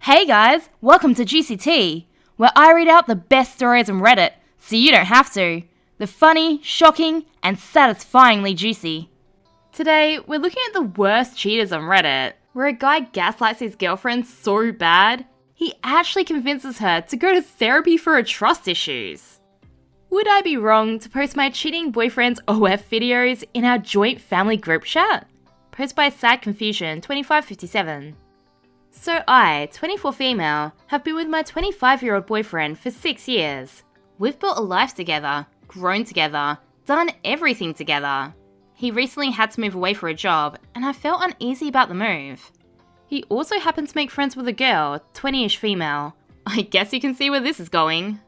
Hey guys, welcome to Juicy Tea, where I read out the best stories on Reddit, so you don't have to. The funny, shocking, and satisfyingly juicy. Today, we're looking at the worst cheaters on Reddit, where a guy gaslights his girlfriend so bad, he actually convinces her to go to therapy for her trust issues. Would I be wrong to post my cheating boyfriend's OF videos in our joint family group chat? Posted by Sad Confusion 2557. So I, 24 female, have been with my 25-year-old boyfriend for 6 years. We've built a life together, grown together, done everything together. He recently had to move away for a job, and I felt uneasy about the move. He also happened to make friends with a girl, 20-ish female. I guess you can see where this is going.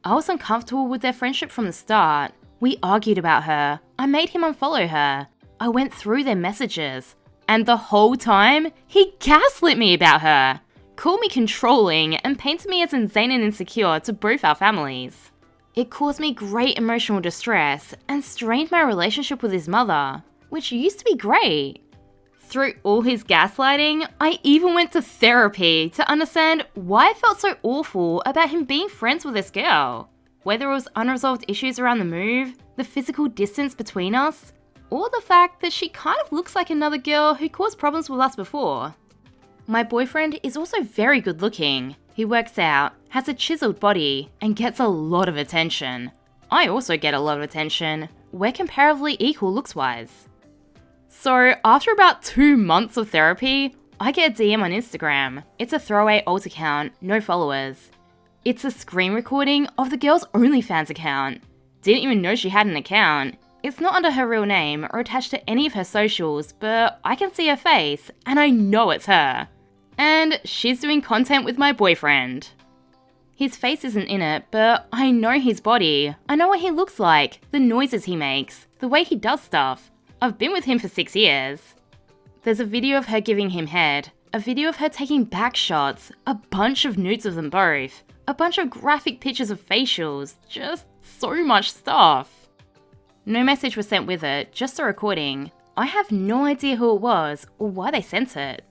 I was uncomfortable with their friendship from the start. We argued about her. I made him unfollow her. I went through their messages. And the whole time, he gaslit me about her, called me controlling, and painted me as insane and insecure to both our families. It caused me great emotional distress and strained my relationship with his mother, which used to be great. Through all his gaslighting, I even went to therapy to understand why I felt so awful about him being friends with this girl. Whether it was unresolved issues around the move, the physical distance between us, or the fact that she kind of looks like another girl who caused problems with us before. My boyfriend is also very good looking. He works out, has a chiseled body, and gets a lot of attention. I also get a lot of attention. We're comparatively equal looks-wise. So after about 2 months of therapy, I get a DM on Instagram. It's a throwaway alt account, no followers. It's a screen recording of the girl's OnlyFans account. Didn't even know she had an account. It's not under her real name or attached to any of her socials, but I can see her face, and I know it's her. And she's doing content with my boyfriend. His face isn't in it, but I know his body. I know what he looks like, the noises he makes, the way he does stuff. I've been with him for 6 years. There's a video of her giving him head, a video of her taking back shots, a bunch of nudes of them both, a bunch of graphic pictures of facials, just so much stuff. No message was sent with it, just a recording. I have no idea who it was or why they sent it.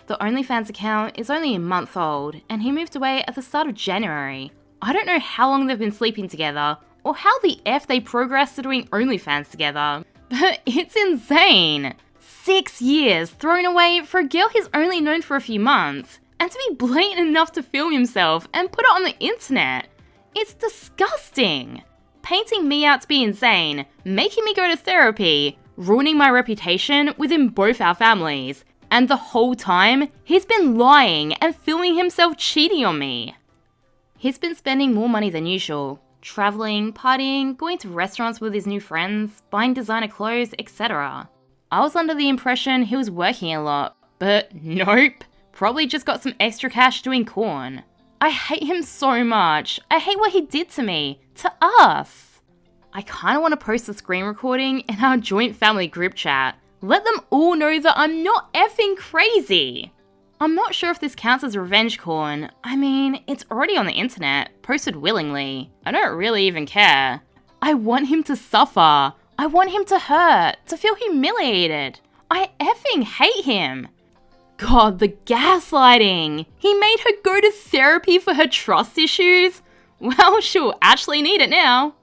The OnlyFans account is only a month old, and he moved away at the start of January. I don't know how long they've been sleeping together, or how the F they progressed to doing OnlyFans together, but it's insane! 6 years thrown away for a girl he's only known for a few months, and to be blatant enough to film himself and put it on the internet. It's disgusting! Painting me out to be insane, making me go to therapy, ruining my reputation within both our families, and the whole time, he's been lying and filming himself cheating on me. He's been spending more money than usual, traveling, partying, going to restaurants with his new friends, buying designer clothes, etc. I was under the impression he was working a lot, but nope, probably just got some extra cash doing corn. I hate him so much. I hate what he did to me, to us. I kinda wanna post the screen recording in our joint family group chat. Let them all know that I'm not effing crazy. I'm not sure if this counts as revenge corn. I mean, it's already on the internet, posted willingly. I don't really even care. I want him to suffer. I want him to hurt, to feel humiliated. I effing hate him. God, the gaslighting! He made her go to therapy for her trust issues? Well, she'll actually need it now.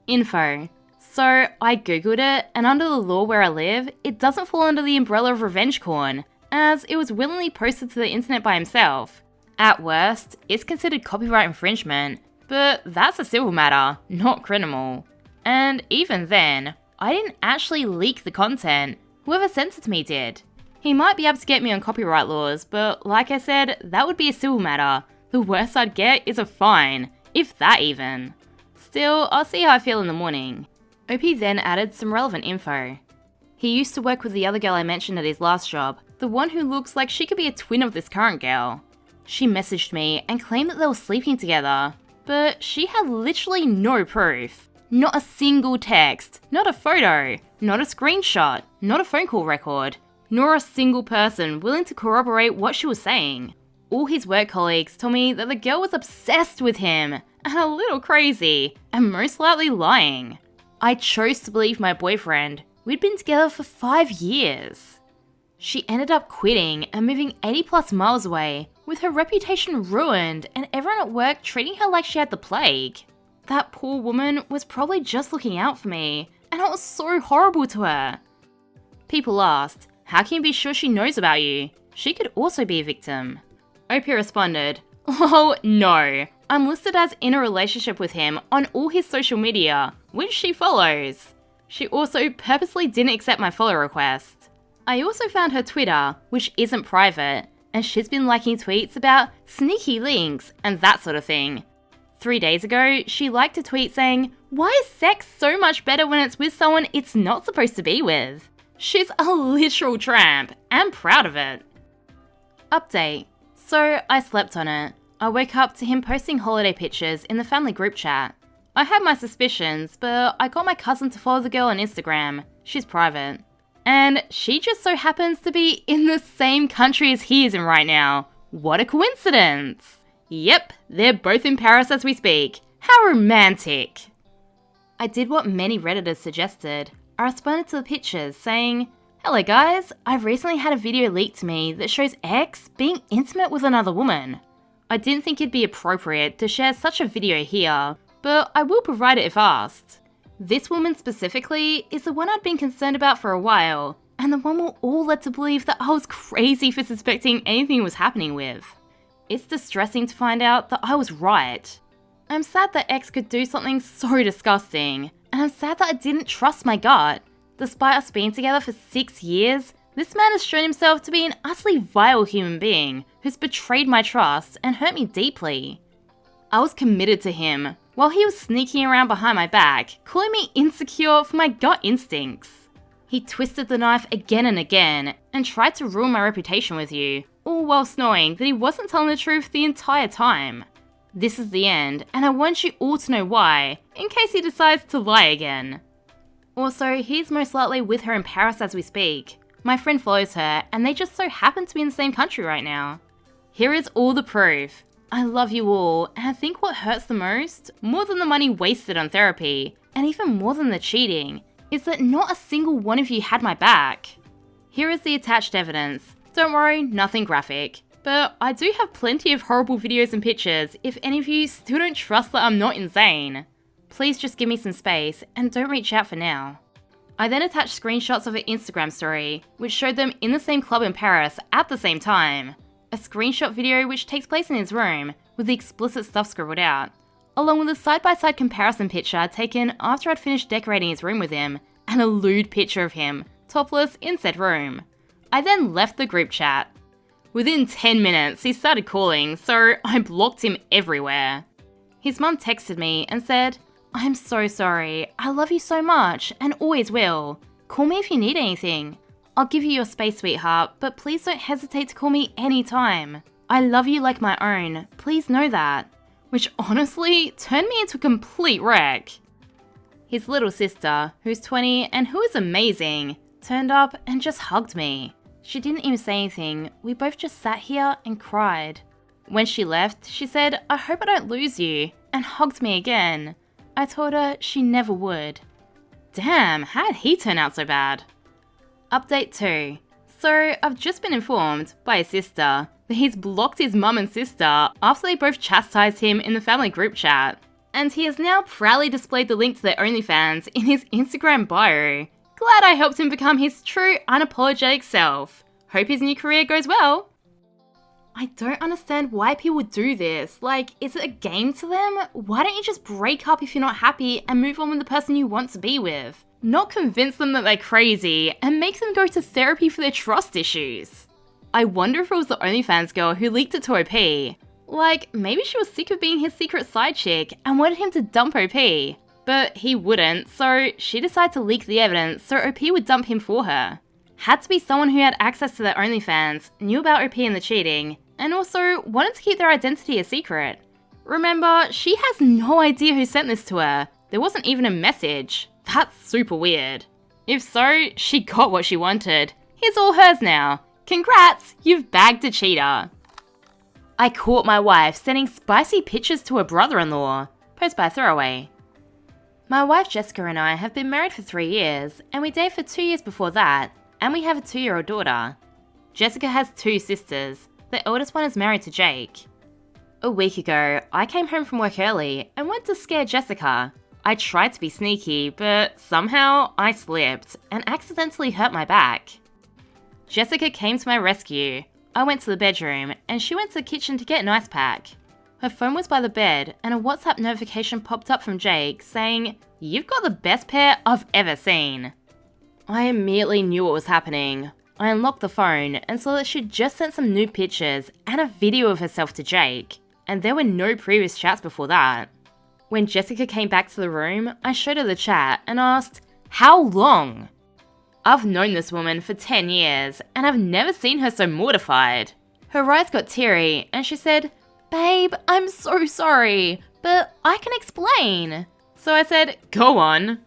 Info. So, I googled it, and under the law where I live, it doesn't fall under the umbrella of revenge corn, as it was willingly posted to the internet by himself. At worst, it's considered copyright infringement, but that's a civil matter, not criminal. And even then, I didn't actually leak the content. Whoever sent it to me did. He might be able to get me on copyright laws, but like I said, that would be a civil matter. The worst I'd get is a fine, if that even. Still, I'll see how I feel in the morning. OP then added some relevant info. He used to work with the other girl I mentioned at his last job, the one who looks like she could be a twin of this current girl. She messaged me and claimed that they were sleeping together, but she had literally no proof. Not a single text, not a photo, not a screenshot, not a phone call record, nor a single person willing to corroborate what she was saying. All his work colleagues told me that the girl was obsessed with him, and a little crazy, and most likely lying. I chose to believe my boyfriend. We'd been together for 5 years. She ended up quitting and moving 80 plus miles away, with her reputation ruined and everyone at work treating her like she had the plague. That poor woman was probably just looking out for me, and I was so horrible to her. People asked, how can you be sure she knows about you? She could also be a victim. OP responded, oh no, I'm listed as in a relationship with him on all his social media, which she follows. She also purposely didn't accept my follow request. I also found her Twitter, which isn't private, and she's been liking tweets about sneaky links and that sort of thing. 3 days ago, she liked a tweet saying, why is sex so much better when it's with someone it's not supposed to be with? She's a literal tramp, and proud of it. Update. So I slept on it. I woke up to him posting holiday pictures in the family group chat. I had my suspicions, but I got my cousin to follow the girl on Instagram. She's private. And she just so happens to be in the same country as he is in right now. What a coincidence! Yep, they're both in Paris as we speak. How romantic! I did what many Redditors suggested. I responded to the pictures saying, hello guys, I've recently had a video leaked to me that shows X being intimate with another woman. I didn't think it'd be appropriate to share such a video here, but I will provide it if asked. This woman specifically is the one I'd been concerned about for a while, and the one we're all led to believe that I was crazy for suspecting anything was happening with. It's distressing to find out that I was right. I'm sad that X could do something so disgusting, and I'm sad that I didn't trust my gut. Despite us being together for 6 years, this man has shown himself to be an utterly vile human being who's betrayed my trust and hurt me deeply. I was committed to him, while he was sneaking around behind my back, calling me insecure for my gut instincts. He twisted the knife again and again, and tried to ruin my reputation with you, all whilst knowing that he wasn't telling the truth the entire time. This is the end, and I want you all to know why, in case he decides to lie again. Also, he's most likely with her in Paris as we speak. My friend follows her, and they just so happen to be in the same country right now. Here is all the proof. I love you all, and I think what hurts the most, more than the money wasted on therapy, and even more than the cheating, is that not a single one of you had my back. Here is the attached evidence. Don't worry, nothing graphic. But I do have plenty of horrible videos and pictures if any of you still don't trust that I'm not insane. Please just give me some space and don't reach out for now. I then attached screenshots of her Instagram story, which showed them in the same club in Paris at the same time. A screenshot video which takes place in his room, with the explicit stuff scribbled out, along with a side-by-side comparison picture taken after I'd finished decorating his room with him, and a lewd picture of him, topless in said room. I then left the group chat. Within 10 minutes, he started calling, so I blocked him everywhere. His mum texted me and said, I'm so sorry, I love you so much, and always will. Call me if you need anything. I'll give you your space, sweetheart, but please don't hesitate to call me anytime. I love you like my own, please know that. Which honestly turned me into a complete wreck. His little sister, who's 20 and who is amazing, turned up and just hugged me. She didn't even say anything, we both just sat here and cried. When she left, she said, I hope I don't lose you, and hugged me again. I told her she never would. Damn, how did he turn out so bad? Update 2. So, I've just been informed, by his sister, that he's blocked his mum and sister after they both chastised him in the family group chat. And he has now proudly displayed the link to their OnlyFans in his Instagram bio. Glad I helped him become his true, unapologetic self. Hope his new career goes well. I don't understand why people do this. Like, is it a game to them? Why don't you just break up if you're not happy and move on with the person you want to be with? Not convince them that they're crazy and make them go to therapy for their trust issues. I wonder if it was the OnlyFans girl who leaked it to OP. Like, maybe she was sick of being his secret side chick and wanted him to dump OP. But he wouldn't, so she decided to leak the evidence so OP would dump him for her. Had to be someone who had access to their OnlyFans, knew about OP and the cheating, and also wanted to keep their identity a secret. Remember, she has no idea who sent this to her. There wasn't even a message. That's super weird. If so, she got what she wanted. It's all hers now. Congrats, you've bagged a cheater. I caught my wife sending spicy pictures to her brother-in-law. Post by Throwaway. My wife Jessica and I have been married for 3 years, and we dated for 2 years before that, and we have a 2-year-old daughter. Jessica has 2 sisters. The eldest one is married to Jake. A week ago, I came home from work early and went to scare Jessica. I tried to be sneaky, but somehow I slipped and accidentally hurt my back. Jessica came to my rescue. I went to the bedroom and she went to the kitchen to get an ice pack. Her phone was by the bed and a WhatsApp notification popped up from Jake saying, "You've got the best pair I've ever seen." I immediately knew what was happening. I unlocked the phone and saw that she'd just sent some nude pictures and a video of herself to Jake, and there were no previous chats before that. When Jessica came back to the room, I showed her the chat and asked, "How long?" I've known this woman for 10 years and I've never seen her so mortified. Her eyes got teary and she said, "Babe, I'm so sorry, but I can explain." So I said, "Go on."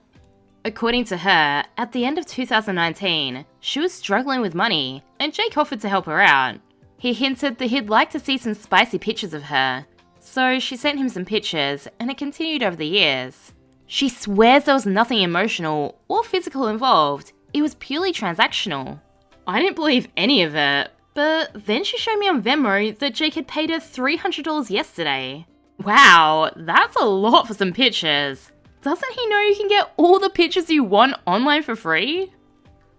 According to her, at the end of 2019, she was struggling with money and Jake offered to help her out. He hinted that he'd like to see some spicy pictures of her. So she sent him some pictures and it continued over the years. She swears there was nothing emotional or physical involved. It was purely transactional. I didn't believe any of it, but then she showed me on Venmo that Jake had paid her $300 yesterday. Wow, that's a lot for some pictures. Doesn't he know you can get all the pictures you want online for free?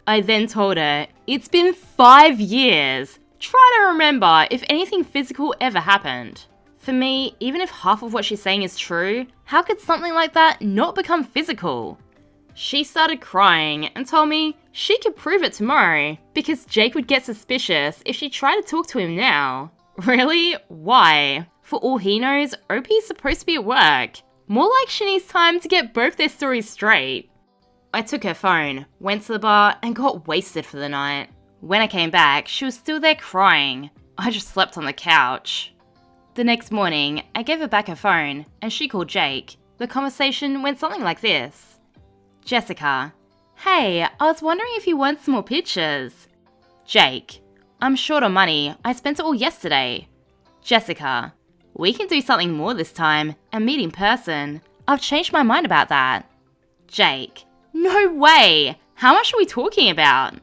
I then told her, it's been 5 years. Try to remember if anything physical ever happened. For me, even if half of what she's saying is true, how could something like that not become physical? She started crying and told me she could prove it tomorrow because Jake would get suspicious if she tried to talk to him now. Really? Why? For all he knows, OP's supposed to be at work. More like she needs time to get both their stories straight. I took her phone, went to the bar, and got wasted for the night. When I came back, she was still there crying. I just slept on the couch. The next morning, I gave her back her phone, and she called Jake. The conversation went something like this. Jessica, "Hey, I was wondering if you want some more pictures." Jake, "I'm short on money. I spent it all yesterday." Jessica, "We can do something more this time and meet in person. I've changed my mind about that." Jake, "No way! How much are we talking about?"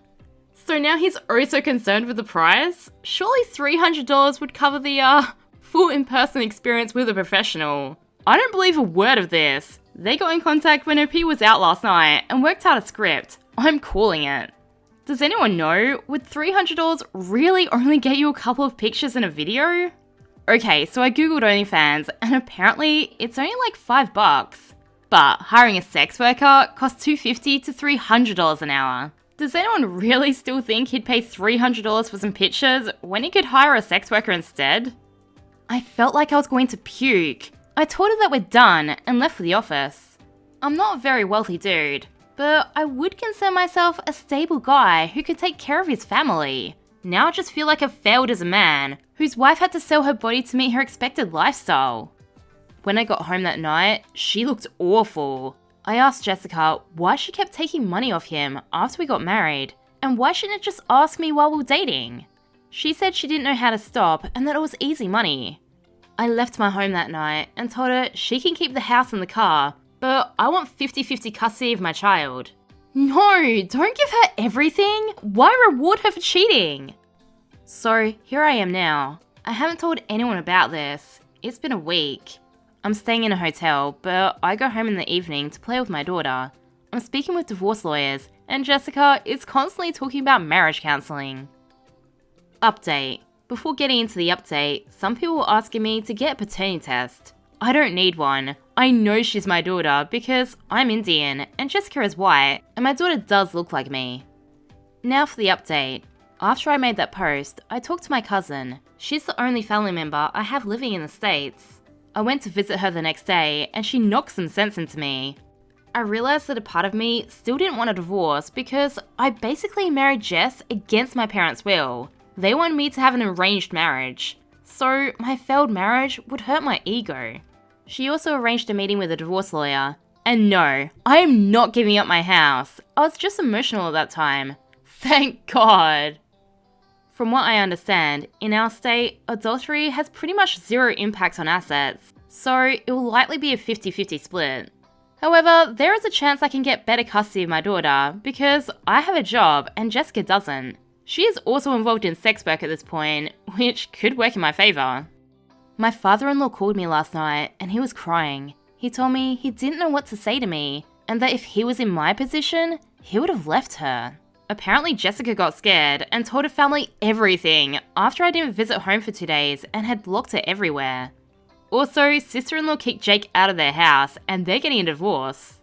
So now he's oh so concerned with the price? Surely $300 would cover the, full in-person experience with a professional. I don't believe a word of this. They got in contact when OP was out last night and worked out a script. I'm calling it. Does anyone know, would $300 really only get you a couple of pictures and a video? Okay, so I googled OnlyFans and apparently it's only like $5. But hiring a sex worker costs $250 to $300 an hour. Does anyone really still think he'd pay $300 for some pictures when he could hire a sex worker instead? I felt like I was going to puke. I told her that we're done and left for the office. I'm not a very wealthy dude, but I would consider myself a stable guy who could take care of his family. Now I just feel like I've failed as a man, whose wife had to sell her body to meet her expected lifestyle. When I got home that night, she looked awful. I asked Jessica why she kept taking money off him after we got married, and why she didn't just ask me while we were dating. She said she didn't know how to stop and that it was easy money. I left my home that night and told her she can keep the house and the car, but I want 50-50 custody of my child. No, don't give her everything. Why reward her for cheating? So here I am now. I haven't told anyone about this. It's been a week. I'm staying in a hotel, but I go home in the evening to play with my daughter. I'm speaking with divorce lawyers, and Jessica is constantly talking about marriage counselling. Update. Before getting into the update, some people were asking me to get a paternity test. I don't need one. I know she's my daughter because I'm Indian and Jessica is white, and my daughter does look like me. Now for the update. After I made that post, I talked to my cousin. She's the only family member I have living in the States. I went to visit her the next day and she knocked some sense into me. I realised that a part of me still didn't want a divorce because I basically married Jess against my parents' will. They wanted me to have an arranged marriage. So my failed marriage would hurt my ego. She also arranged a meeting with a divorce lawyer. And no, I am not giving up my house. I was just emotional at that time. Thank God. From what I understand, in our state, adultery has pretty much zero impact on assets, so it will likely be a 50-50 split. However, there is a chance I can get better custody of my daughter because I have a job and Jessica doesn't. She is also involved in sex work at this point, which could work in my favour. My father-in-law called me last night and he was crying. He told me he didn't know what to say to me and that if he was in my position, he would have left her. Apparently Jessica got scared and told her family everything after I didn't visit home for 2 days and had blocked her everywhere. Also, sister-in-law kicked Jake out of their house and they're getting a divorce.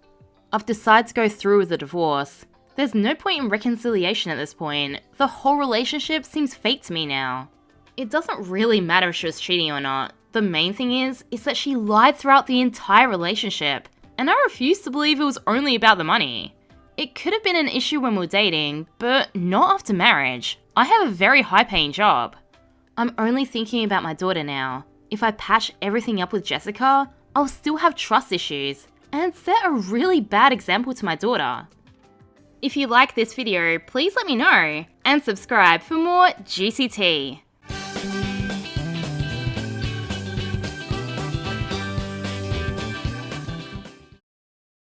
I've decided to go through with the divorce. There's no point in reconciliation at this point. The whole relationship seems fake to me now. It doesn't really matter if she was cheating or not. The main thing is that she lied throughout the entire relationship, and I refuse to believe it was only about the money. It could have been an issue when we were dating, but not after marriage. I have a very high-paying job. I'm only thinking about my daughter now. If I patch everything up with Jessica, I'll still have trust issues, and set a really bad example to my daughter. If you like this video, please let me know, and subscribe for more juicy tea.